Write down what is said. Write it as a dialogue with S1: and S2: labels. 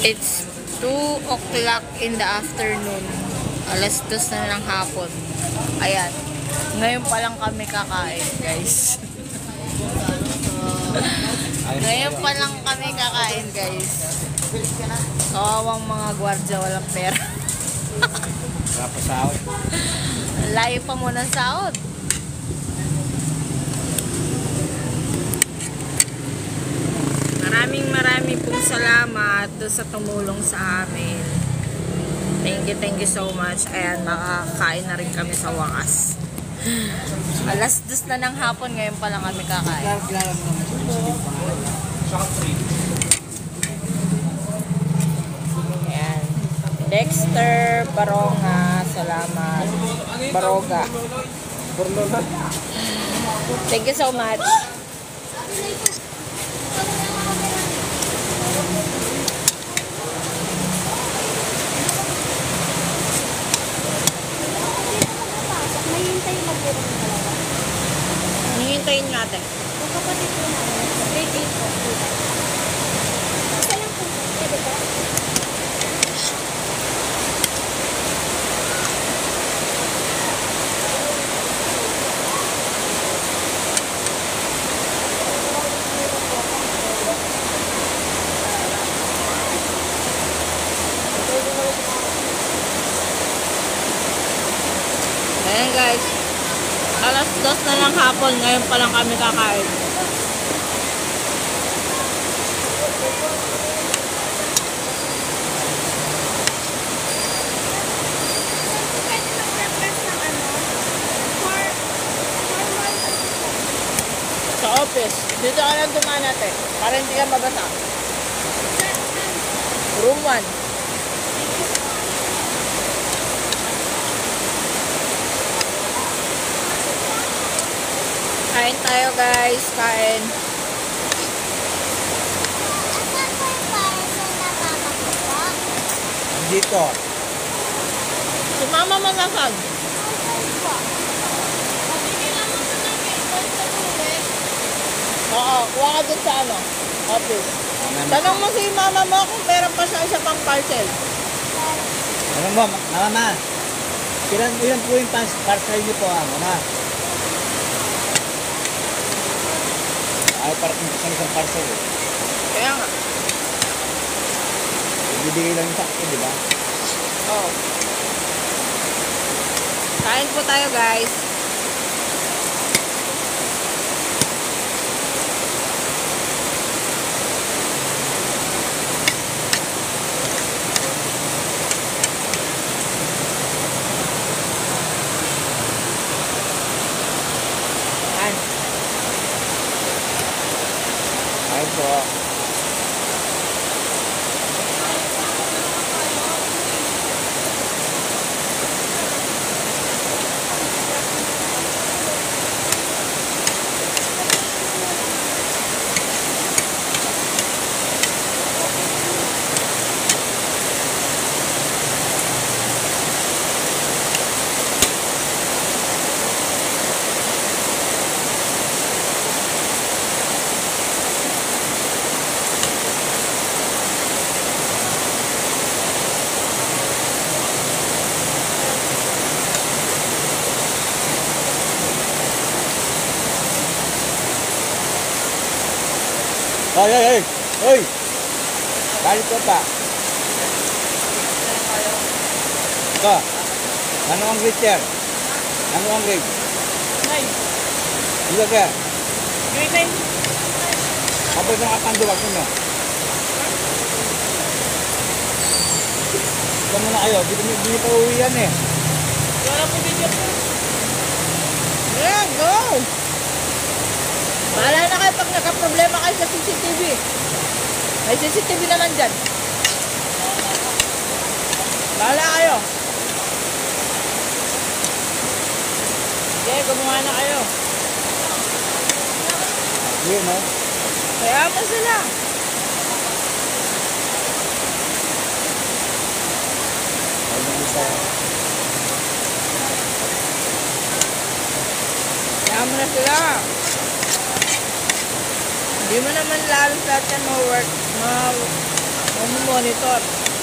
S1: It's 2 o'clock in the afternoon. Alas 2 na ng hapon. Ayan. Ngayon pa lang kami kakain, guys. Ngayon pa lang kami kakain, guys. Kawawang mga gwardya, walang pera.
S2: Wala pa sahod.
S1: Layo pa muna ng sahod. Maraming pong salamat doon sa tumulong sa amin. Thank you so much. Ayan, makakain na rin kami sa wakas. Alas 2 na ng hapon, ngayon pa lang kami kakain. Ayan. Dexter Baronga, salamat. Baroga. Thank you so much. Hintayin natin.
S3: Yung kapatid ko na, grade 8 po. Isa lang po, pwede ba?
S1: Ayan guys. Alas 2 na lang hapon, ngayon pa lang kami kakain.
S3: Pwede mag-request ng ano?
S1: Sa office. Dito ka lang dumaan natin. Para hindi ka mabasa. Room 1. Kain tayo guys. Kain.
S3: Asan po yung parcel na papakuha?
S2: Dito.
S1: Si mama mo nasan?
S3: Asan po? Mabigyan naman sa namin. Doon sa uwi.
S1: Oo. Kuha ka dun sa ano? Office. Tanong mo si mama mo kung meron pa siya isa pang parcel.
S2: Ano mo, mama? Ilan po yung parcel niyo po, mama? Ay, parang isang parcel eh.
S1: Kaya nga.
S2: Ibibigay lang yung sakto, di ba?
S1: Oo. Kain po tayo guys.
S2: Ay po. Hoy! Balik ko pa. Ito. Ano ang grade, sir? Ano ang grade?
S1: 9.
S2: Dito, sir.
S1: Grade 9.
S2: Kapag ng kapanduwag mo. Ito muna kayo. Hindi pa uwi yan eh.
S1: Wala po video po. Yeah, go! Bahala na kayo pag nagka-problema kayo sa CCTV. May CCTV naman dyan. Bahala kayo. Okay, gumawa na kayo.
S2: Yun, no?
S1: Kaya mo sila. Kaya mo na sila. Hindi mo naman lalo lahat yan Ano monitor?